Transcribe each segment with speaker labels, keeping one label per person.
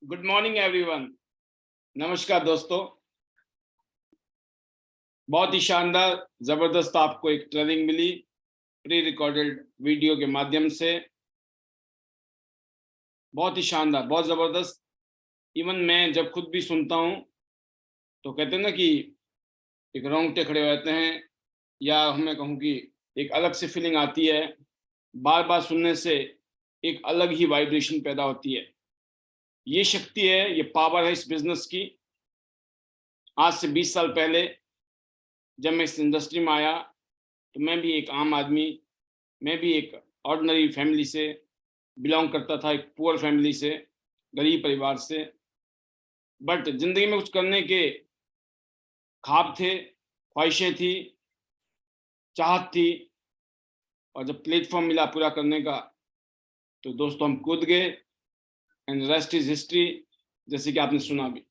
Speaker 1: Good morning everyone. नमस्कार दोस्तों। बहुत ही शानदार जबरदस्त आपको एक ट्रेनिंग मिली प्री रिकॉर्डेड वीडियो के माध्यम से। बहुत ही शानदार, बहुत जबरदस्त। इवन मैं जब खुद भी सुनता हूँ तो कहते हैं ना कि एक रोंगटे खड़े हो जाते हैं, या मैं कहूँ कि एक अलग से फीलिंग आती है। बार बार सुनने से एक अलग ही वाइब्रेशन पैदा होती है। ये शक्ति है, ये पावर है इस बिजनेस की। आज से 20 साल पहले जब मैं इस इंडस्ट्री में आया तो मैं भी एक आम आदमी, मैं भी एक ऑर्डिनरी फैमिली से बिलोंग करता था, एक पुअर फैमिली से, गरीब परिवार से। बट जिंदगी में कुछ करने के ख्वाब थे, ख्वाहिशें थी, चाहत थी, और जब प्लेटफॉर्म मिला पूरा करने का तो दोस्तों हम कूद गए। एंड रेस्ट इज हिस्ट्री, जैसे कि आपने सुना भी।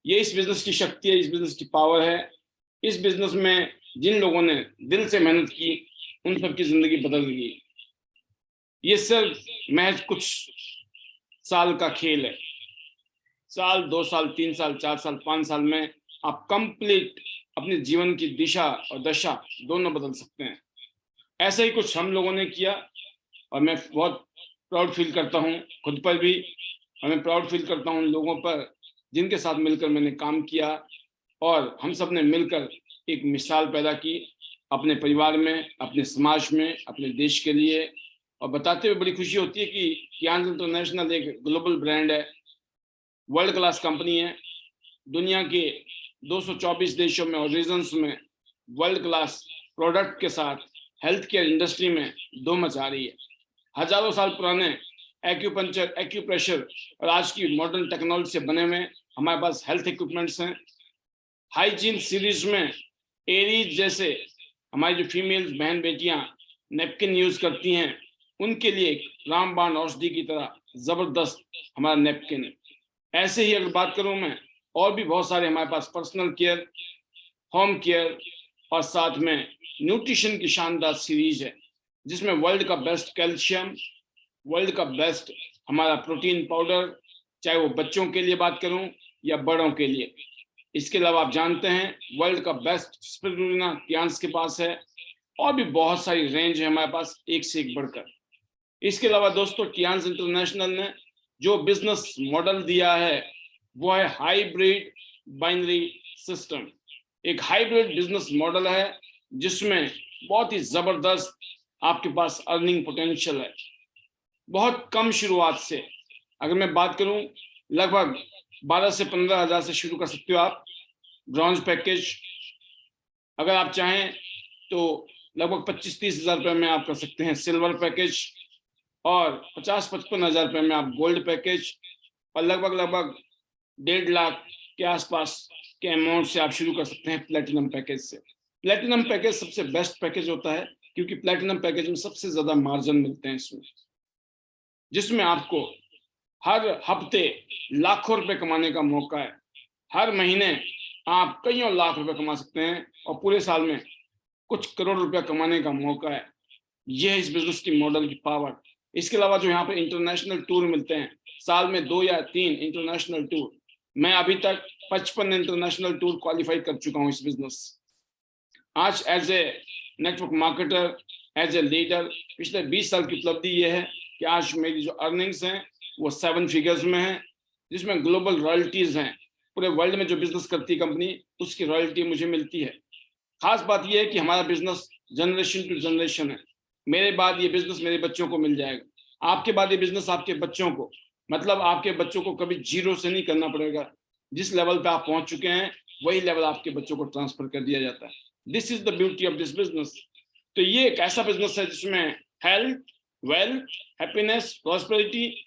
Speaker 1: ये इस बिजनेस की शक्ति है, इस बिजनेस की पावर है। इस बिजनेस में जिन लोगों ने दिल से मेहनत की उन सबकी जिंदगी बदल गई। ये सिर्फ महज कुछ साल का खेल है। साल, 2 साल, 3 साल, 4 साल, 5 साल में आप कंप्लीट अपने जीवन की दिशा और दशा दोनों बदल सकते हैं। ऐसा ही कुछ हम लोगों ने किया और मैं बहुत प्राउड फील करता हूँ खुद पर भी, और मैं प्राउड फील करता हूँ उन लोगों पर जिनके साथ मिलकर मैंने काम किया। और हम सब ने मिलकर एक मिसाल पैदा की अपने परिवार में, अपने समाज में, अपने देश के लिए। और बताते हुए बड़ी खुशी होती है कि कियांस इंटरनेशनल एक ग्लोबल ब्रांड है, वर्ल्ड क्लास कंपनी है। दुनिया के 224 देशों में और रीजन्स में वर्ल्ड क्लास प्रोडक्ट के साथ हेल्थ केयर इंडस्ट्री में दो मचा रही है। हजारों साल पुराने एक्यूपंक्चर, एक्यूप्रेशर और आज की मॉडर्न टेक्नोलॉजी से बने हुए हमारे पास हेल्थ इक्विपमेंट्स हैं। हाइजीन सीरीज में एरीज जैसे हमारी जो फीमेल्स बहन बेटियां नेपकिन यूज करती हैं, उनके लिए रामबाण औषधि की तरह जबरदस्त हमारा नेपकिन है। ऐसे ही अगर बात करूं मैं, और भी बहुत सारे हमारे पास पर्सनल केयर, होम केयर और साथ में न्यूट्रिशन की शानदार सीरीज है, जिसमें वर्ल्ड का बेस्ट कैल्शियम, वर्ल्ड का बेस्ट हमारा प्रोटीन पाउडर, चाहे वो बच्चों के लिए बात करूं या बड़ों के लिए। इसके अलावा आप जानते हैं वर्ल्ड का बेस्ट स्पिरुलिना कियांस के पास है, और भी बहुत सारी रेंज है हमारे पास, एक से एक बढ़कर। इसके अलावा दोस्तों कियांस इंटरनेशनल ने जो बिजनेस मॉडल दिया है वो है हाइब्रिड बाइनरी सिस्टम। एक हाइब्रिड बिजनेस मॉडल है जिसमें बहुत ही जबरदस्त आपके पास अर्निंग पोटेंशियल है। बहुत कम शुरुआत से, अगर मैं बात करूं, लगभग 12 से 15 हजार से शुरू कर सकते हो आप ब्रॉन्ज पैकेज। अगर आप चाहें तो लगभग 25-30 हजार रुपये में आप कर सकते हैं सिल्वर पैकेज, और 50-55 हजार रुपये में आप गोल्ड पैकेज, और लगभग 1.5 लाख के आसपास के अमाउंट से आप शुरू कर सकते हैं प्लेटिनम पैकेज से। प्लेटिनम पैकेज सबसे बेस्ट पैकेज होता है क्योंकि प्लेटिनम पैकेज में सबसे ज्यादा मार्जिन मिलते हैं इसमें, जिसमें आपको हर हफ्ते लाखों रुपए कमाने का मौका है। हर महीने आप कईयों लाख रुपए कमा सकते हैं और पूरे साल में कुछ करोड़ रुपया कमाने का मौका है। यह है इस बिजनेस की मॉडल की पावर। इसके अलावा जो यहाँ पे इंटरनेशनल टूर मिलते हैं, साल में 2 या 3 इंटरनेशनल टूर, मैं अभी तक 55 इंटरनेशनल टूर क्वालिफाई कर चुका हूँ इस बिजनेस। आज as a network marketer, as a leader, पिछले 20 साल की उपलब्धि ये है कि आज मेरी जो अर्निंग्स हैं वो 7 फिगर्स में है, जिसमें ग्लोबल रॉयल्टीज हैं। पूरे वर्ल्ड में जो बिजनेस करती है कंपनी, उसकी रॉयल्टी मुझे मिलती है। खास बात यह है कि हमारा बिजनेस जनरेशन टू जनरेशन है। मेरे बाद ये बिजनेस मेरे बच्चों को मिल जाएगा, आपके बाद ये बिजनेस आपके बच्चों को, मतलब आपके बच्चों को कभी जीरो से नहीं करना पड़ेगा। जिस लेवल पे आप पहुंच चुके हैं वही लेवल आपके बच्चों को ट्रांसफर कर दिया जाता है। This is the beauty of this business. तो ये एक ऐसा बिजनेस है जिसमें हेल्थ, वेल्थ, हैप्पीनेस, प्रॉस्पेरिटी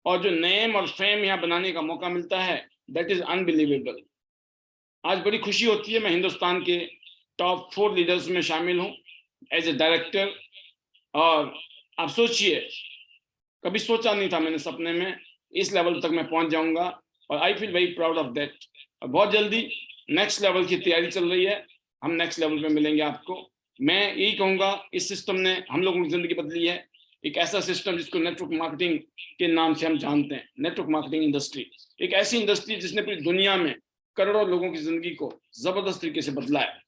Speaker 1: और जो नेम और फेम यहाँ बनाने का मौका मिलता है, दैट इज अनबिलीवेबल। आज बड़ी खुशी होती है मैं हिंदुस्तान के टॉप 4 लीडर्स में शामिल हूँ एज ए डायरेक्टर। और आप सोचिए, कभी सोचा नहीं था मैंने सपने में इस लेवल तक मैं पहुंच जाऊंगा, और I feel very proud of that. और बहुत जल्दी नेक्स्ट लेवल की तैयारी चल रही है, हम नेक्स्ट लेवल पे मिलेंगे आपको। मैं यही कहूंगा, इस सिस्टम ने हम लोगों की जिंदगी बदली है। एक ऐसा सिस्टम जिसको नेटवर्क मार्केटिंग के नाम से हम जानते हैं। नेटवर्क मार्केटिंग इंडस्ट्री एक ऐसी इंडस्ट्री जिसने पूरी दुनिया में करोड़ों लोगों की जिंदगी को जबरदस्त तरीके से बदला है।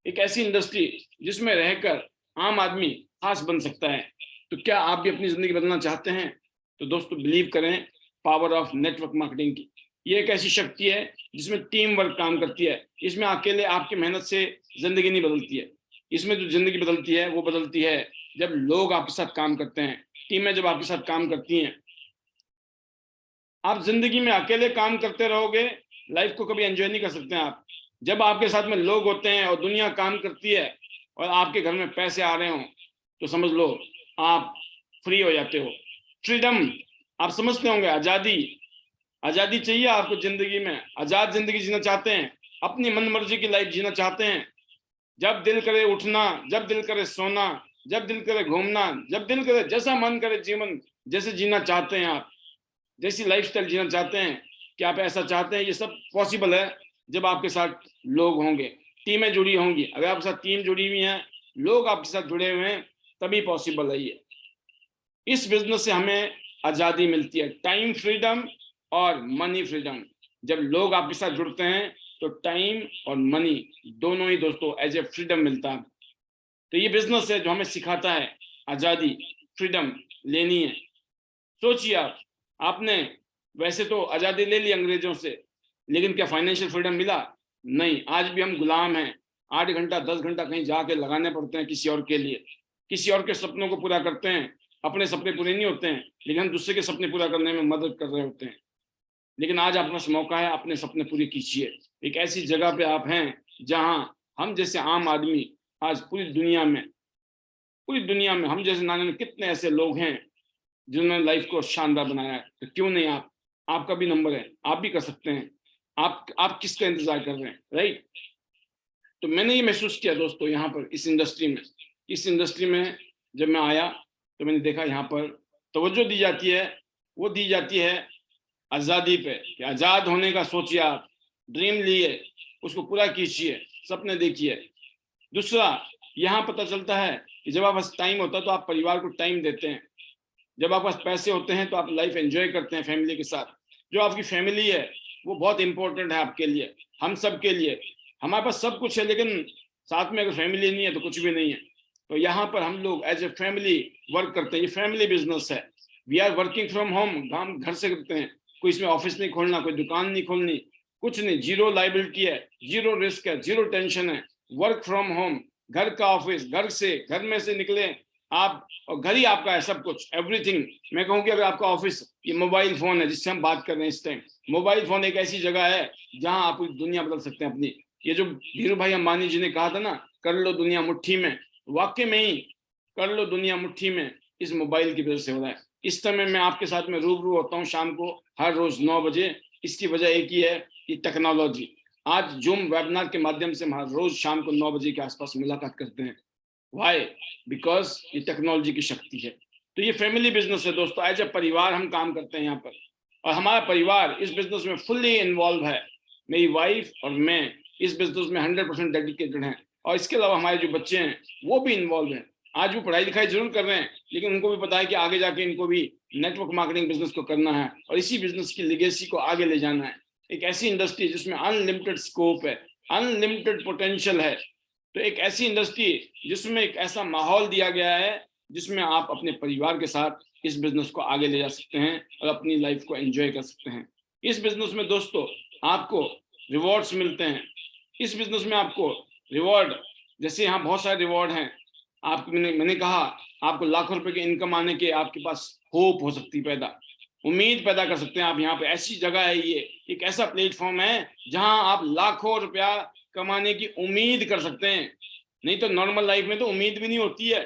Speaker 1: एक ऐसी इंडस्ट्री जिसमें रहकर आम आदमी खास बन सकता है। तो क्या आप भी अपनी जिंदगी बदलना चाहते हैं? तो दोस्तों बिलीव करें पावर ऑफ नेटवर्क मार्केटिंग की। ये एक ऐसी शक्ति है जिसमें टीम वर्क काम करती है। इसमें अकेले आपकी मेहनत से जिंदगी नहीं बदलती है। इसमें जो जिंदगी बदलती है वो बदलती है जब लोग आपके साथ काम करते हैं, टीमें जब आपके साथ काम करती हैं। आप जिंदगी में अकेले काम करते रहोगे, लाइफ को कभी एंजॉय नहीं कर सकते हैं आप। जब आपके साथ में लोग होते हैं और दुनिया काम करती है और आपके घर में पैसे आ रहे हो, तो समझ लो आप फ्री हो जाते हो। फ्रीडम आप समझते होंगे, आजादी। आजादी चाहिए आपको जिंदगी में। आजाद जिंदगी जीना चाहते हैं, अपनी मन मर्जी की लाइफ जीना चाहते हैं। जब दिल करे उठना, जब दिल करे सोना, जब दिल करे घूमना, जब दिल करे जैसा मन करे जीवन जैसे जीना चाहते हैं आप, जैसी लाइफस्टाइल जीना चाहते हैं कि आप ऐसा चाहते हैं, ये सब पॉसिबल है जब आपके साथ लोग होंगे, टीमें जुड़ी होंगी। अगर आपके साथ टीम जुड़ी हुई है, लोग आपके साथ जुड़े हुए हैं, तभी पॉसिबल है ये। इस बिजनेस से हमें आजादी मिलती है, टाइम फ्रीडम और मनी फ्रीडम। जब लोग आपके साथ जुड़ते हैं तो टाइम और मनी दोनों ही दोस्तों एज ए फ्रीडम मिलता है। तो ये बिजनेस है जो हमें सिखाता है आजादी, फ्रीडम लेनी है। सोचिए आपने वैसे तो आजादी ले ली अंग्रेजों से, लेकिन क्या फाइनेंशियल फ्रीडम मिला? नहीं, आज भी हम गुलाम हैं। 8 घंटा 10 घंटा कहीं जाके लगाने पड़ते हैं किसी और के लिए, किसी और के सपनों को पूरा करते हैं। अपने सपने पूरे नहीं होते हैं, लेकिन हम दूसरे के सपने पूरा करने में मदद कर रहे होते हैं। लेकिन आज आपका मौका है, अपने सपने पूरे कीजिए। एक ऐसी जगह पे आप हैं जहां हम जैसे आम आदमी आज पूरी दुनिया में हम जैसे नाने कितने ऐसे लोग हैं जिन्होंने लाइफ को शानदार बनाया है। तो क्यों नहीं आपका भी नंबर है, आप भी कर सकते हैं। आप किसका इंतजार कर रहे हैं, राइट? तो मैंने ये महसूस किया दोस्तों, यहाँ पर इस इंडस्ट्री में जब मैं आया तो मैंने देखा यहाँ पर तवज्जो दी जाती है, वो दी जाती है आज़ादी पे कि आज़ाद होने का सोचिए आप, ड्रीम लिए, उसको पूरा कीजिए, सपने देखिए। दूसरा, यहाँ पता चलता है कि जब आप पास टाइम होता है तो आप परिवार को टाइम देते हैं। जब आपके पास पैसे होते हैं तो आप लाइफ एंजॉय करते हैं फैमिली के साथ। जो आपकी फैमिली है वो बहुत इंपॉर्टेंट है आपके लिए, हम सब के लिए। हमारे पास सब कुछ है, लेकिन साथ में अगर फैमिली नहीं है तो कुछ भी नहीं है। तो यहाँ पर हम लोग एज ए फैमिली वर्क करते हैं। ये फैमिली बिजनेस है। We are working from home, हम घर से करते हैं। कोई इसमें ऑफिस नहीं खोलना, कोई दुकान नहीं खोलनी, कुछ नहीं। जीरो लाइबिलिटी है, जीरो रिस्क है, जीरो टेंशन है। वर्क फ्रॉम होम, घर का ऑफिस, घर में से निकले आप और घर ही आपका है सब कुछ, एवरीथिंग। मैं कहूँ कि अगर आपका ऑफिस ये मोबाइल फोन है जिससे हम बात कर रहे हैं इस टाइम, मोबाइल फोन एक ऐसी जगह है जहां आप पूरी दुनिया बदल सकते हैं अपनी। ये जो धीरू भाई अंबानी जी ने कहा था ना, कर लो दुनिया मुट्ठी में, वाकई में ही कर लो दुनिया मुट्ठी में इस मोबाइल की वजह से हो रहा है। इस समय मैं आपके साथ में रूबरू होता हूँ शाम को हर रोज 9 बजे। इसकी वजह एक ही है कि टेक्नोलॉजी। आज जूम वेबिनार के माध्यम से हम हर रोज शाम को 9 बजे के आसपास मुलाकात करते हैं। वाई? बिकॉज ये टेक्नोलॉजी की शक्ति है। तो ये फैमिली बिजनेस है दोस्तों। एज ए परिवार हम काम करते हैं यहाँ पर, और हमारा परिवार इस बिजनेस में फुल्ली इन्वॉल्व है। मेरी वाइफ और मैं इस बिजनेस में 100% डेडिकेटेड हैं। और इसके अलावा हमारे जो बच्चे हैं वो भी इन्वॉल्व हैं। आज वो पढ़ाई लिखाई जरूर कर रहे हैं, लेकिन उनको भी पता है कि आगे जाके इनको भी नेटवर्क मार्केटिंग बिजनेस को करना है और इसी बिजनेस की लेगेसी को आगे ले जाना है। एक ऐसी इंडस्ट्री जिसमें अनलिमिटेड स्कोप है, अनलिमिटेड पोटेंशियल है। तो एक ऐसी इंडस्ट्री जिसमें एक ऐसा माहौल दिया गया है जिसमें आप अपने परिवार के साथ इस बिजनेस को आगे ले जा सकते हैं और अपनी लाइफ को एंजॉय कर सकते हैं। इस बिजनेस में दोस्तों आपको रिवॉर्ड्स मिलते हैं। इस बिजनेस में आपको रिवॉर्ड, जैसे यहाँ बहुत सारे रिवॉर्ड हैं। आपको मैंने कहा आपको लाखों रुपए की इनकम आने के आपके पास होप हो सकती पैदा, उम्मीद पैदा कर सकते हैं आप। यहाँ पे ऐसी जगह है, ये एक ऐसा प्लेटफॉर्म है जहां आप लाखों रुपया कमाने की उम्मीद कर सकते हैं। नहीं तो नॉर्मल लाइफ में तो उम्मीद भी नहीं होती है,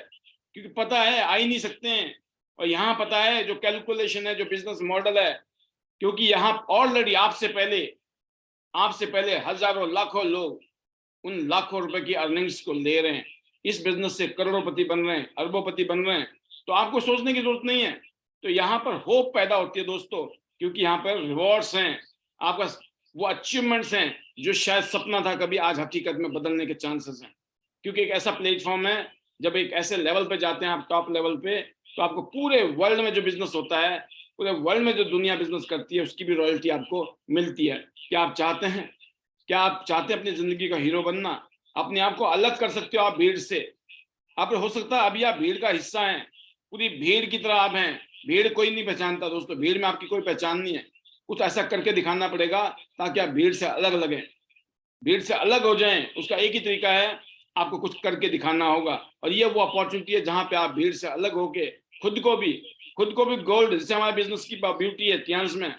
Speaker 1: क्योंकि पता है आ ही नहीं सकते हैं। और यहाँ पता है जो कैलकुलेशन है, जो बिजनेस मॉडल है, क्योंकि यहाँ ऑलरेडी आपसे पहले हजारों लाखों लोग उन लाखों रुपए की अर्निंग्स को ले रहे हैं, इस बिजनेस से करोड़पति बन रहे हैं, अरबोपति बन रहे हैं। तो आपको सोचने की जरूरत नहीं है। तो यहाँ पर होप पैदा होती है दोस्तों, क्योंकि यहाँ पर रिवॉर्ड्स हैं, आपका वो अचीवमेंट्स हैं जो शायद सपना था कभी आज हकीकत में बदलने के चांसेस हैं। क्योंकि एक ऐसा प्लेटफॉर्म है, जब एक ऐसे लेवल पे जाते हैं आप, टॉप लेवल पे, तो आपको पूरे वर्ल्ड में जो बिजनेस होता है, पूरे वर्ल्ड में जो दुनिया बिजनेस करती है, उसकी भी रॉयल्टी आपको मिलती है। क्या आप चाहते हैं? क्या आप चाहते हैं अपनी जिंदगी का हीरो बनना? अपने आप को अलग कर सकते हो आप भीड़ से। आप हो सकता है अभी आप भीड़ का हिस्सा हैं, पूरी भीड़ की तरह आप हैं। भीड़ कोई नहीं पहचानता दोस्तों, भीड़ में आपकी कोई पहचान नहीं है। कुछ ऐसा करके दिखाना पड़ेगा ताकि आप भीड़ से अलग लगें, भीड़ से अलग हो जाएं। उसका एक ही तरीका है, आपको कुछ करके दिखाना होगा। और ये वो अपॉर्चुनिटी है जहां पे आप भीड़ से अलग होके खुद को भी गोल्ड, जैसे हमारे बिजनेस की ब्यूटी है टियांस में,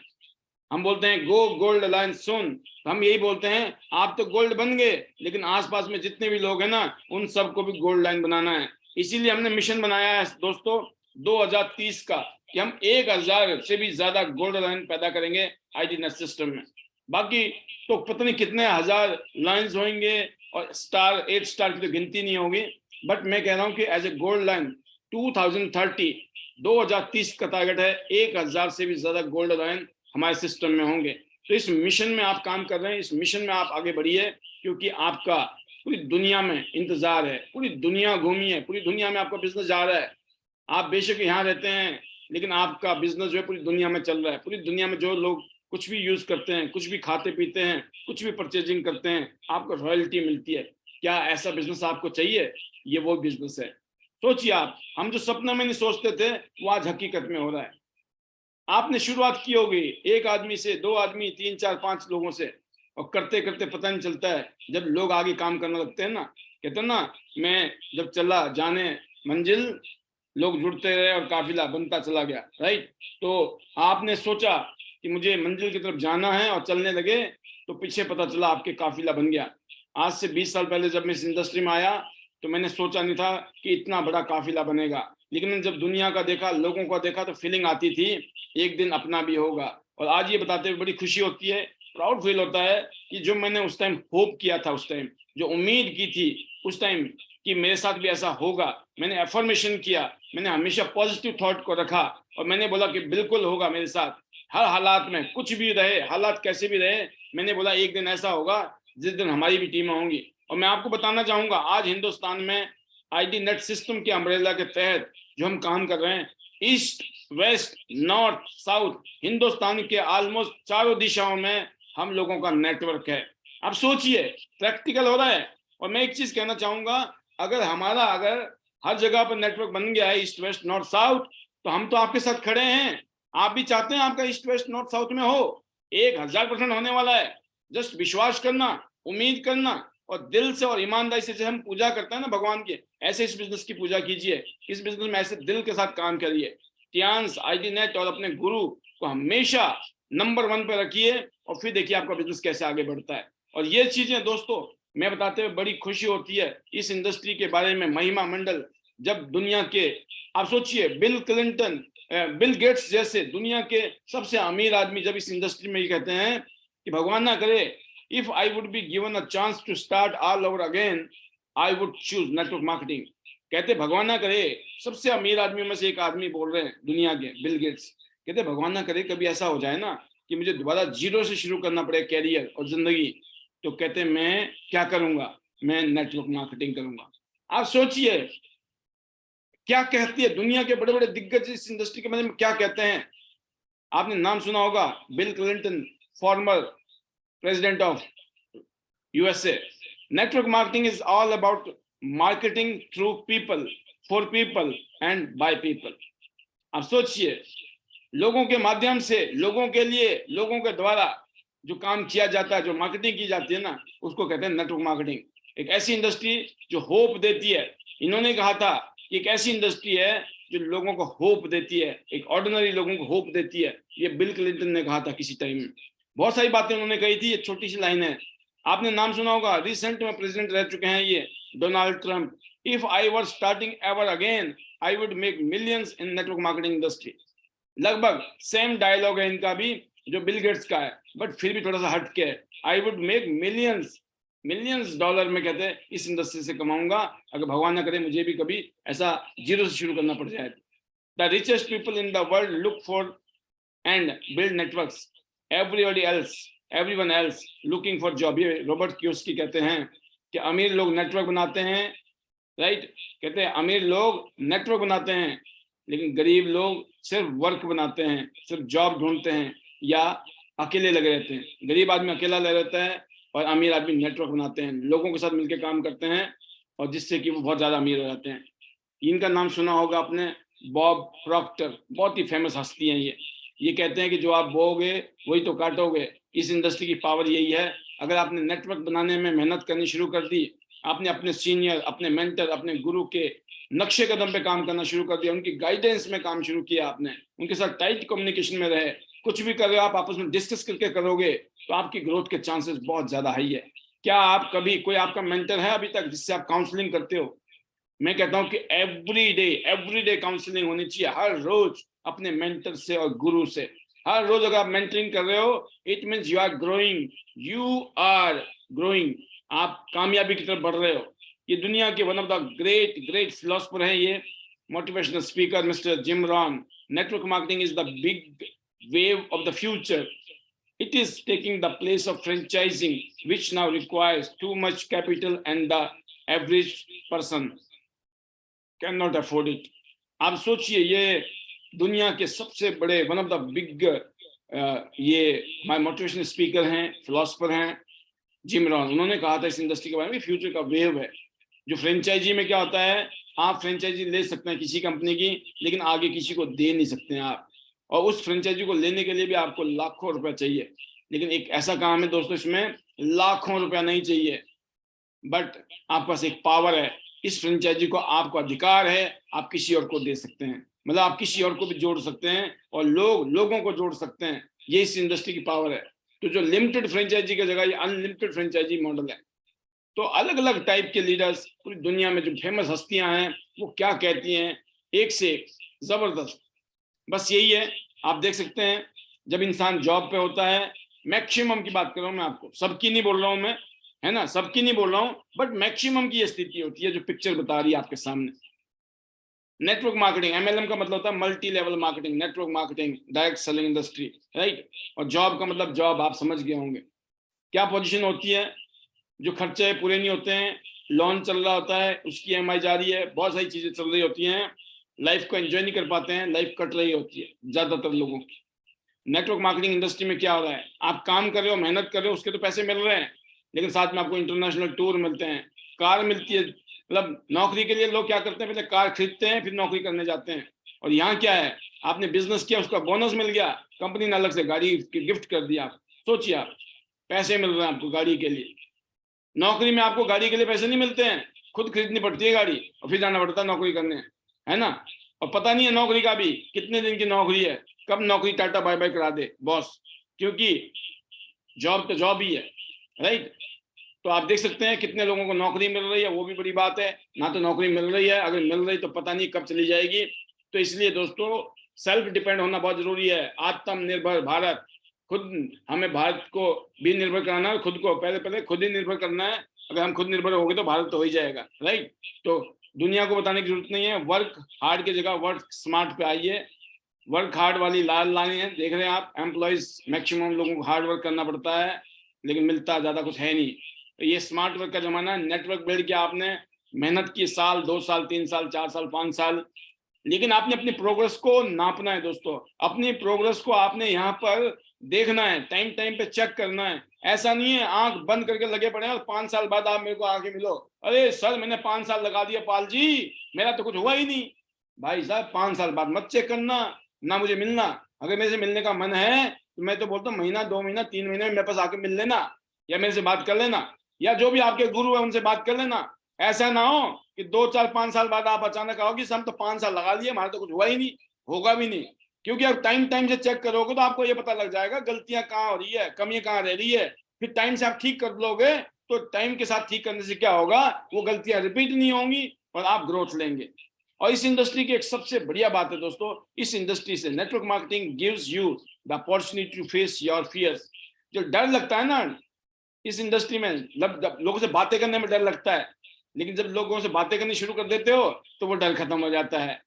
Speaker 1: हम बोलते हैं गो गोल्ड अलायंस सुन। तो हम यही बोलते हैं, आप तो गोल्ड बन गए, लेकिन आसपास में जितने भी लोग हैं ना, उन सबको भी गोल्ड लाइन बनाना है। इसीलिए हमने मिशन बनाया है दोस्तों 2030 का, कि हम 1000 से भी ज्यादा गोल्ड लाइन पैदा करेंगे आईटी नेट सिस्टम में। बाकी तो पता नहीं कितने हजार लाइन्स होंगे, और स्टार 8 स्टार की तो गिनती नहीं होगी। बट मैं कह रहा हूँ कि एज ए गोल्ड लाइन 2030 का टारगेट है, 1000 से भी ज्यादा गोल्ड लाइन हमारे सिस्टम में होंगे। तो इस मिशन में आप काम कर रहे हैं, इस मिशन में आप आगे बढ़िए, क्योंकि आपका पूरी दुनिया में इंतजार है। पूरी दुनिया घूमी है, पूरी दुनिया में आपका बिजनेस जा रहा है। आप बेशक यहाँ रहते हैं, लेकिन आपका बिजनेस जो है पूरी दुनिया में चल रहा है। पूरी दुनिया में जो लोग कुछ भी यूज करते हैं, कुछ भी खाते पीते हैं, कुछ भी परचेजिंग करते हैं, आपको रॉयल्टी मिलती है। क्या ऐसा बिजनेस आपको चाहिए? ये वो बिजनेस है। सोचिए आप, हम जो सपना में नहीं सोचते थे, वो आज हकीकत में हो रहा है। आपने शुरुआत की होगी एक आदमी से, 2 आदमी, 3, 4, 5 लोगों से, और करते करते पता नहीं चलता है जब लोग आगे काम करने लगते हैं ना। कहते हैं ना, मैं जब चला जाने मंजिल, लोग जुड़ते रहे और काफिला बनता चला गया। राइट? तो आपने सोचा कि मुझे मंजिल की तरफ जाना है और चलने लगे, तो पीछे पता चला आपके काफिला बन गया। आज से 20 साल पहले जब मैं इस इंडस्ट्री में आया, तो मैंने सोचा नहीं था कि इतना बड़ा काफिला बनेगा। लेकिन जब दुनिया का देखा, लोगों का देखा, तो फीलिंग आती थी एक दिन अपना भी होगा। और आज ये बताते हुए बड़ी खुशी होती है, प्राउड फील होता है कि जो मैंने उस टाइम होप किया था, उस टाइम जो उम्मीद की थी उस टाइम कि मेरे साथ भी ऐसा होगा, मैंने एफर्मेशन किया, मैंने हमेशा पॉजिटिव थॉट को रखा, और मैंने बोला कि बिल्कुल होगा मेरे साथ। हर हालात में, कुछ भी रहे, हालात कैसे भी रहे, मैंने बोला एक दिन ऐसा होगा जिस दिन हमारी भी टीमें होंगी। और मैं आपको बताना चाहूंगा, आज हिंदुस्तान में आईटी नेट सिस्टम के अम्ब्रेला के तहत जो हम काम कर रहे हैं, east, west, north, south, Hindustan के ऑलमोस्ट चारों दिशाओं में हम लोगों का नेटवर्क है। अब सोचिए, प्रैक्टिकल हो रहा है। और मैं एक चीज कहना चाहूंगा, अगर हर जगह पर नेटवर्क बन गया है, ईस्ट, वेस्ट, नॉर्थ, साउथ, तो हम तो आपके साथ खड़े हैं। आप भी चाहते हैं आपका ईस्ट, वेस्ट, नॉर्थ, साउथ में हो। 1000% होने वाला है। जस्ट विश्वास करना, उम्मीद करना, और दिल से और ईमानदारी से जैसे हम पूजा करते हैं ना भगवान की, ऐसे इस बिजनेस की पूजा कीजिए। इस बिजनेस में ऐसे दिल के साथ काम करिए। टियांस, आईटी नेट और अपने गुरु को हमेशा नंबर 1 पे रखिए, और फिर देखिए आपका बिजनेस कैसे आगे बढ़ता है। और ये चीजें दोस्तों मैं बताते हुए बड़ी खुशी होती है। इस इंडस्ट्री के बारे में महिमा मंडल, जब दुनिया के, आप सोचिए, बिल गेट्स जैसे दुनिया के सबसे अमीर आदमी जब इस इंडस्ट्री में ये कहते हैं कि भगवान ना करे, if I would be given a chance to start all over again, I would choose network marketing. कहते भगवान ना करे, सबसे अमीर आदमियों में से एक आदमी बोल रहे हैं दुनिया के, बिल गेट्स। कहते भगवान ना करे कभी ऐसा हो जाए ना कि मुझे दोबारा जीरो से शुरू करना पड़े कैरियर और जिंदगी, तो कहते मैं क्या करूंगा? मैं नेटवर्क मार्केटिंग करूंगा। आप सोचिए क्या कहती है दुनिया के बड़े बड़े दिग्गज इस इंडस्ट्री के बारे में क्या कहते हैं। आपने नाम सुना होगा, bill Clinton, former president of USA. Network marketing is all about marketing through people, for people and by people. आप सोचिए, लोगों के माध्यम से, लोगों के लिए, लोगों के द्वारा जो काम किया जाता है, जो मार्केटिंग की जाती है ना, उसको कहते हैं नेटवर्क मार्केटिंग। एक ऐसी इंडस्ट्री जो होप देती है। इन्होंने कहा था कि एक ऐसी इंडस्ट्री है जो लोगों को होप देती है, एक ऑर्डिनरी लोगों को होप देती है। ये बिल क्लिंटन ने कहा था किसी टाइम में। बहुत सारी बातें उन्होंने कही थी, ये छोटी सी लाइन है। आपने नाम सुना होगा, रिसेंट में प्रेसिडेंट रह चुके हैं ये, Donald Trump. If I were starting ever again, I would make millions in network marketing industry. लगभग सेम डायलॉग है इनका भी जो बिल गेट्स का है, बट फिर भी थोड़ा सा हट के है। I would make millions dollar में कहते हैं इस इंडस्ट्री से कमाऊंगा, अगर भगवान ना करे मुझे भी कभी ऐसा जीरो से शुरू करना पड़ जाए। The richest people in the world look for and build networks, everyone else looking for job. ये रॉबर्ट कियोसाकी कहते हैं कि अमीर लोग नेटवर्क बनाते हैं। राइट? कहते हैं अमीर लोग नेटवर्क बनाते हैं, लेकिन गरीब लोग सिर्फ वर्क बनाते हैं, सिर्फ जॉब ढूंढते हैं या अकेले लगे रहते हैं। गरीब आदमी अकेला लगे रहता है और अमीर आदमी नेटवर्क बनाते हैं, लोगों के साथ मिलकर काम करते हैं और जिससे कि वो बहुत ज़्यादा अमीर हो जाते हैं। इनका नाम सुना होगा आपने, बॉब प्रॉक्टर, बहुत ही फेमस हस्ती हैं ये कहते हैं कि जो आप बोओगे वही तो काटोगे। इस इंडस्ट्री की पावर यही है, अगर आपने नेटवर्क बनाने में मेहनत करनी शुरू कर दी, आपने अपने सीनियर, अपने मेंटर, अपने गुरु के नक्शे कदम पे काम करना शुरू कर दिया, उनकी गाइडेंस में काम शुरू किया, आपने उनके साथ टाइट कम्युनिकेशन में रहे, कुछ भी कर रहे हो आप आपस में डिस्कस करके करोगे तो आपकी ग्रोथ के चांसेस बहुत ज्यादा हाई है। क्या आप कभी कोई आपका मेंटर है अभी तक जिससे आप काउंसलिंग करते हो? मैं कहता हूं कि एवरी डे काउंसलिंग होनी चाहिए, हर रोज अपने मेंटर से और गुरु से। हर रोज अगर आप मेंटरिंग कर रहे हो, it means you are growing, आप कामयाबी की तरफ बढ़ रहे हो। ये दुनिया के one of the great philosopher हैं, ये motivational speaker mister Jim Rohn. Network marketing is the big wave of the future. It is taking the place of franchising, which now requires too much capital and the average person cannot afford it. आप सोचिए, ये दुनिया के सबसे बड़े one of the big ये हमारे motivational speaker हैं, फिलोसफर हैं, जिम रॉन। उन्होंने कहा था इस इंडस्ट्री के बारे में, फ्यूचर का वेव है। जो फ्रेंचाइजी में क्या होता है, आप फ्रेंचाइजी ले सकते हैं किसी कंपनी की, लेकिन आगे किसी को दे नहीं सकते हैं आप, और उस फ्रेंचाइजी को लेने के लिए भी आपको लाखों रुपया चाहिए। लेकिन एक ऐसा काम है दोस्तों, इसमें लाखों रुपया नहीं चाहिए, बट आपके पास एक पावर है, इस फ्रेंचाइजी को आपको अधिकार है, आप किसी और को दे सकते हैं, मतलब आप किसी और को भी जोड़ सकते हैं और लोगों को जोड़ सकते हैं। ये इस इंडस्ट्री की पावर है। तो जो लिमिटेड फ्रेंचाइजी की जगह ये अनलिमिटेड फ्रेंचाइजी मॉडल है। तो अलग अलग टाइप के लीडर्स पूरी दुनिया में जो फेमस हस्तियां हैं वो क्या कहती हैं, एक से एक जबरदस्त। बस यही है, आप देख सकते हैं जब इंसान जॉब पे होता है, मैक्सिमम की बात कर रहा हूं मैं आपको, सबकी नहीं बोल रहा हूं मैं, है ना, सबकी नहीं बोल रहा हूं, बट मैक्सिमम की ये स्थिति होती है जो पिक्चर बता रही है आपके सामने। नेटवर्क मार्केटिंग, एमएलएम का मतलब होता है multi level marketing, network marketing, direct selling industry, right. और जॉब का मतलब जॉब आप समझ गए होंगे क्या पोजीशन होती है, जो खर्चे पूरे नहीं होते हैं, लोन चल रहा होता है, उसकी ईएमआई जा रही है, बहुत सारी चीजें चल रही होती हैं, लाइफ को एंजॉय नहीं कर पाते हैं, लाइफ कट रही होती है ज्यादातर लोगों की। नेटवर्क मार्केटिंग इंडस्ट्री में क्या हो रहा है, आप काम कर रहे हो, मेहनत कर रहे हो, उसके तो पैसे मिल रहे हैं, लेकिन साथ में आपको इंटरनेशनल टूर मिलते हैं, कार मिलती है। मतलब नौकरी के लिए लोग क्या करते हैं, पहले कार खरीदते हैं फिर नौकरी करने जाते हैं। और यहाँ क्या है, आपने बिजनेस किया, उसका बोनस मिल गया, कंपनी ने अलग से गाड़ी गिफ्ट कर दिया। आप सोचिए, आप पैसे मिल रहे हैं आपको गाड़ी के लिए। नौकरी में आपको गाड़ी के लिए पैसे नहीं मिलते हैं, खुद खरीदनी पड़ती है गाड़ी और फिर जाना पड़ता है नौकरी करने, है ना। और पता नहीं है नौकरी का भी कितने दिन की नौकरी है, कब नौकरी टाटा बाय बाय करा दे बॉस, क्योंकि जॉब तो जॉब ही है, राइट। तो आप देख सकते हैं कितने लोगों को नौकरी मिल रही है, वो भी बड़ी बात है। ना तो नौकरी मिल रही है, अगर मिल रही तो पता नहीं कब चली जाएगी। तो इसलिए दोस्तों सेल्फ डिपेंड होना बहुत जरूरी है, आत्मनिर्भर भारत। खुद हमें भारत को भी निर्भर कराना है, खुद को पहले खुद ही निर्भर करना है। अगर हम खुद निर्भर हो गए तो भारत तो हो ही जाएगा, राइट। तो दुनिया को बताने की जरूरत नहीं है, वर्क हार्ड की जगह वर्क स्मार्ट पे आइए। वर्क हार्ड वाली लाल लाइन है, देख रहे हैं आप, एम्प्लॉइज मैक्सिमम लोगों को हार्ड वर्क करना पड़ता है लेकिन मिलता ज्यादा कुछ है नहीं। तो ये स्मार्ट वर्क का जमाना है। नेटवर्क बिल्ड किया आपने, मेहनत की, साल 2 साल 3 साल 4 साल 5 साल, लेकिन आपने अपनी प्रोग्रेस को नापना है दोस्तों। अपनी प्रोग्रेस को आपने यहाँ पर देखना है, टाइम टाइम पे चेक करना है। ऐसा नहीं है आंख बंद करके लगे पड़े और 5 साल बाद आप मेरे को आके मिलो, अरे सर मैंने 5 साल लगा दिया पाल जी, मेरा तो कुछ हुआ ही नहीं। भाई साहब 5 साल बाद मत चेक करना, ना मुझे मिलना। अगर मेरे से मिलने का मन है तो मैं तो बोलता हूँ महीना 2 महीना 3 महीने में मेरे पास आके मिल लेना, या मेरे से बात कर लेना, या जो भी आपके गुरु है उनसे बात कर लेना। ऐसा ना हो कि 2 4 5 साल बाद आप अचानक आओगे, हम तो 5 साल लगा लिए, हमारा तो कुछ हुआ ही नहीं, होगा भी नहीं। क्योंकि आप टाइम टाइम से चेक करोगे तो आपको ये पता लग जाएगा गलतियां कहाँ हो रही है, कमियां कहाँ रह रही है। फिर टाइम से आप ठीक कर लोगे तो टाइम के साथ ठीक करने से क्या होगा, वो गलतियां रिपीट नहीं होंगी और आप ग्रोथ लेंगे। और इस इंडस्ट्री की एक सबसे बढ़िया बात है दोस्तों, इस इंडस्ट्री से network marketing gives you the opportunity to face your fears. जो डर लगता है ना इस इंडस्ट्री में, लोगों से बातें करने में डर लगता है, लेकिन जब लोगों से बातें करनी शुरू कर देते हो तो वो डर खत्म हो जाता है।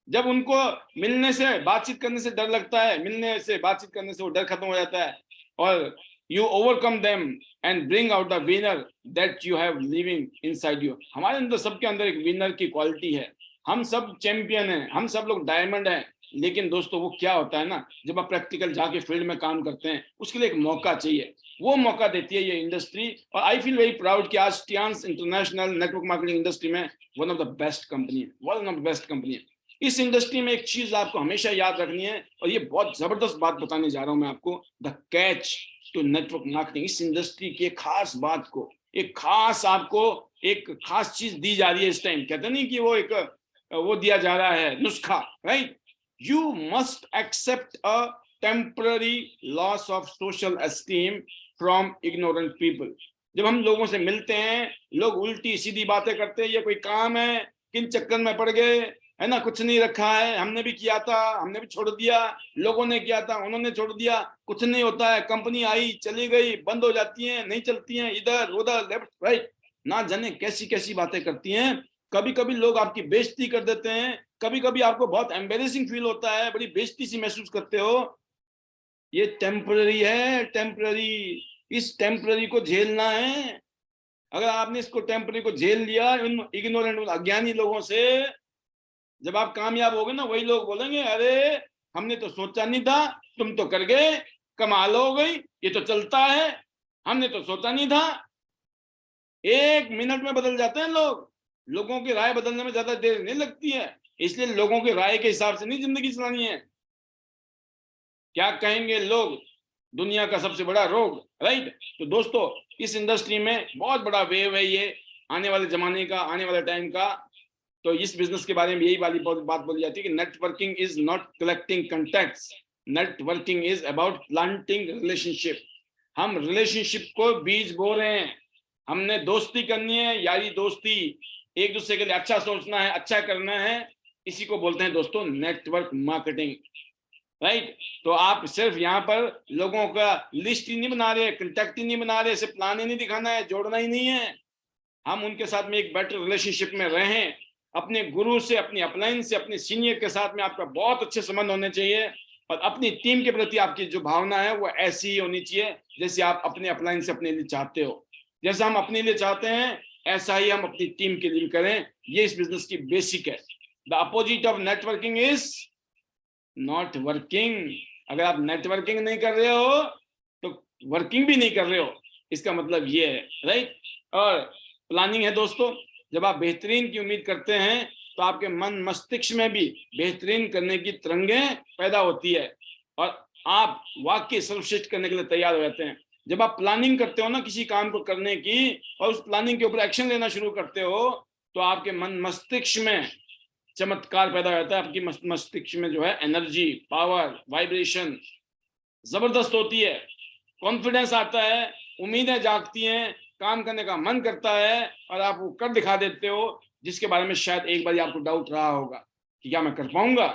Speaker 1: जब उनको मिलने से बातचीत करने से डर लगता है, मिलने से बातचीत करने से वो डर खत्म हो जाता है, और you overcome them and bring out the winner that you have living inside you. हमारे अंदर, सबके अंदर एक विनर की क्वालिटी है, हम सब चैंपियन हैं, हम सब लोग डायमंड हैं, लेकिन दोस्तों वो क्या होता है ना, जब आप प्रैक्टिकल जाके फील्ड में काम करते हैं, उसके लिए एक मौका चाहिए, वो मौका देती है ये इंडस्ट्री। और आई फील वेरी प्राउड कि आज Tiens international network marketing industry में one of the best company है, one of the best company है। इस इंडस्ट्री में एक चीज आपको हमेशा याद रखनी है, और ये बहुत जबरदस्त बात बताने जा रहा हूं मैं आपको, the catch to network marketing. इस इंडस्ट्री की एक खास बात को, एक खास आपको एक खास चीज दी जा रही है इस टाइम। कहते नहीं कि वो एक वो दिया जा रहा है नुस्खा, right? You must accept a temporary loss of social esteem from ignorant people. जब हम लोगों से मिलते हैं, लोग उल्टी सीधी बातें करते हैं, ये कोई काम है, किन चक्कर में पड़ गए, है ना, कुछ नहीं रखा है, हमने भी किया था, हमने भी छोड़ दिया, लोगों ने किया था, उन्होंने छोड़ दिया, कुछ नहीं होता है, कंपनी आई चली गई, बंद हो जाती हैं, नहीं चलती हैं, इधर उधर लेफ्ट राइट, ना जाने कैसी कैसी बातें करती हैं। कभी कभी लोग आपकी बेइज्जती कर देते हैं, कभी कभी आपको बहुत एम्बेरेसिंग फील होता है, बड़ी बेइज्जती सी महसूस करते हो। ये टेम्पररी है, टेम्पररी। इस टेम्पररी को झेलना है। अगर आपने इसको टेम्पररी को झेल लिया इन इग्नोरेंट अज्ञानी लोगों से, जब आप कामयाब होगे ना, वही लोग बोलेंगे अरे हमने तो सोचा नहीं था, तुम तो कर गए, कमाल हो गई, ये तो चलता है, हमने तो सोचा नहीं था। एक मिनट में बदल जाते हैं लोग। लोगों की राय बदलने में ज्यादा देर नहीं लगती है, इसलिए लोगों की राय के हिसाब से नहीं जिंदगी चलानी है। क्या कहेंगे लोग, दुनिया का सबसे बड़ा रोग, राइट? तो दोस्तों इस इंडस्ट्री में बहुत बड़ा वेव है ये, आने वाले जमाने का, आने वाले टाइम का। तो इस बिजनेस के बारे में यही वाली बात बोली जाती है कि networking is not collecting contacts, networking is about planting relationship. हम रिलेशनशिप को बीज बो रहे हैं। हमने दोस्ती करनी है, यारी दोस्ती, एक दूसरे के लिए अच्छा सोचना है, अच्छा करना है, इसी को बोलते हैं दोस्तों नेटवर्क मार्केटिंग, राइट? तो आप सिर्फ यहाँ पर लोगों का लिस्ट ही नहीं बना रहे, कंटेक्ट ही नहीं बना रहे, सिर्फ प्लान ही नहीं दिखाना है, जोड़ना ही नहीं है। हम उनके साथ में एक बेटर रिलेशनशिप में रहें। अपने गुरु से, अपनी अपलाइन से, अपने सीनियर के साथ में आपका बहुत अच्छे संबंध होने चाहिए, और अपनी टीम के प्रति आपकी जो भावना है वो ऐसी ही होनी चाहिए जैसे आप अपने अपलाइन से अपने लिए चाहते हो। जैसा हम अपने लिए चाहते हैं ऐसा ही हम अपनी टीम के लिए करें। ये इस बिजनेस की बेसिक है। The opposite of networking is not working. अगर आप नेटवर्किंग नहीं कर रहे हो तो वर्किंग भी नहीं कर रहे हो, इसका मतलब ये है, राइट? और प्लानिंग है दोस्तों, जब आप बेहतरीन की उम्मीद करते हैं तो आपके मन मस्तिष्क में भी बेहतरीन करने की तरंगें पैदा होती है, और आप वाकई सर्वश्रेष्ठ करने के लिए तैयार हो जाते हैं। जब आप प्लानिंग करते हो ना किसी काम को करने की, और उस प्लानिंग के ऊपर एक्शन लेना शुरू करते हो, तो आपके मन मस्तिष्क में चमत्कार पैदा होता है। आपकी मस्तिष्क में जो है एनर्जी, पावर, वाइब्रेशन जबरदस्त होती है, कॉन्फिडेंस आता है, उम्मीदें जागती हैं, काम करने का मन करता है, और आप वो कर दिखा देते हो जिसके बारे में शायद एक बार आपको डाउट रहा होगा कि क्या मैं कर पाऊंगा।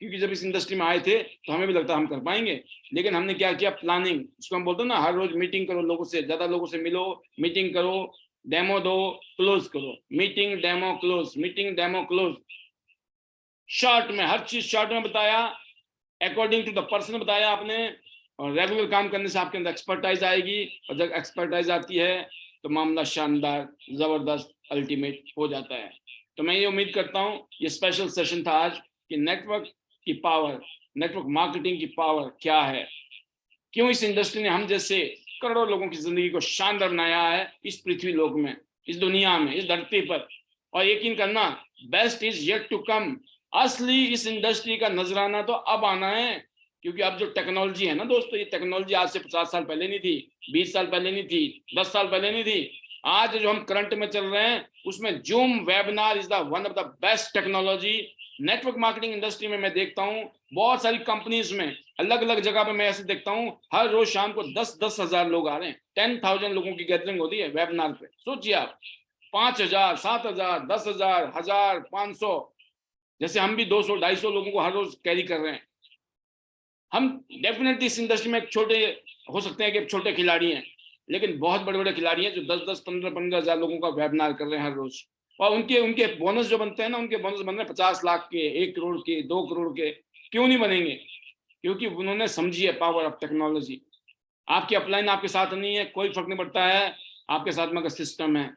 Speaker 1: क्योंकि जब इस इंडस्ट्री में आए थे तो हमें भी लगता हम कर पाएंगे, लेकिन हमने क्या किया, प्लानिंग, उसको हम बोलते हैं ना, हर रोज मीटिंग करो, लोगों से, ज्यादा लोगों से मिलो, मीटिंग करो, डेमो दो, क्लोज करो, meeting demo close, meeting demo close. Short में, हर चीज शॉर्ट में बताया, अकॉर्डिंग टू द पर्सन बताया आपने। और रेगुलर काम करने से आपके अंदर एक्सपर्टाइज आएगी, और जब एक्सपर्टाइज आती है तो मामला शानदार, जबरदस्त, अल्टीमेट हो जाता है। तो मैं ये उम्मीद करता हूँ ये स्पेशल सेशन था आज कि नेटवर्क की पावर, नेटवर्क मार्केटिंग की पावर क्या है, क्यों इस इंडस्ट्री ने हम जैसे करोड़ों लोगों की जिंदगी को शानदार बनाया है इस पृथ्वी लोक में, इस दुनिया में, इस धरती पर। और यकीन करना, best is yet to come. असली इस इंडस्ट्री का नजराना तो अब आना है, क्योंकि अब जो टेक्नोलॉजी है ना दोस्तों, ये टेक्नोलॉजी आज से 50 साल पहले नहीं थी, 20 साल पहले नहीं थी, 10 साल पहले नहीं थी। आज जो हम करंट में चल रहे हैं उसमें zoom webinar is the one of the best technology. Network marketing industry में मैं देखता हूँ बहुत सारी कंपनीज में, अलग अलग जगह पे मैं ऐसे देखता हूँ, हर रोज शाम को 10-10 हजार लोग आ रहे हैं, 10,000 लोगों की गैदरिंग होती है वेबिनार पे। सोचिए आप, 5,000, 7,000, 10,000, 1,000, 500, जैसे हम भी 200-250 लोगों को हर रोज कैरी कर रहे हैं। हम डेफिनेटली इस इंडस्ट्री में एक छोटे हो सकते हैं कि छोटे खिलाड़ी हैं, लेकिन बहुत बड़े बड़े खिलाड़ी हैं जो 10-10, 15-15 हजार लोगों का वेबिनार कर रहे हैं हर रोज। और उनके उनके बोनस जो बनते हैं ना, उनके बोनस बन रहे हैं 50 लाख के, 1 करोड़ के, 2 करोड़ के। क्यों नहीं बनेंगे? क्योंकि उन्होंने समझी है पावर ऑफ टेक्नोलॉजी। आपकी अपलाइन आपके साथ नहीं है, कोई फर्क नहीं पड़ता है। आपके साथ में अगर सिस्टम है,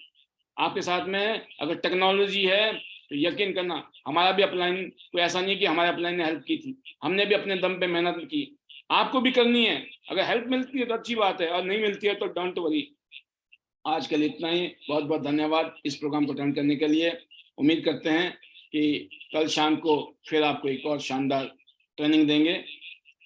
Speaker 1: आपके साथ में अगर टेक्नोलॉजी है, तो यकीन करना हमारा भी अपलाइन कोई ऐसा नहीं कि हमारे अपलाइन ने हेल्प की थी, हमने भी अपने दम पे मेहनत की, आपको भी करनी है। अगर हेल्प मिलती है तो अच्छी बात है, और नहीं मिलती है तो डोंट वरी। आज के लिए इतना ही, बहुत बहुत धन्यवाद इस प्रोग्राम को अटेंड करने के लिए। उम्मीद करते हैं कि कल शाम को फिर आपको एक और शानदार ट्रेनिंग देंगे।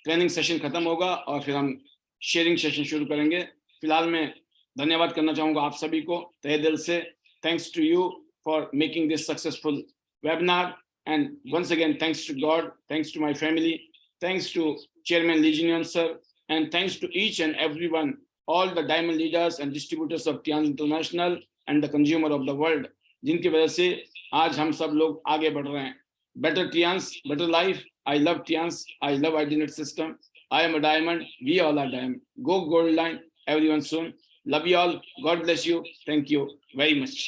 Speaker 1: ट्रेनिंग सेशन खत्म होगा और फिर हम शेयरिंग सेशन शुरू करेंगे। फिलहाल मैं धन्यवाद करना चाहूँगा आप सभी को तहे दिल से। Thanks to you for making this successful webinar, and once again thanks to God, thanks to my family, thanks to chairman लीजियन sir, and thanks to each and everyone, all the diamond leaders and distributors of Tianz International and the consumer of the world, जिनकी वजह से आज हम सब लोग आगे बढ़ रहे हैं। Better Tianz, better life. I love Tianz. I love IDNet system. I am a diamond. We all are diamond. Go gold line. Everyone soon. Love you all. God bless you. Thank you very much.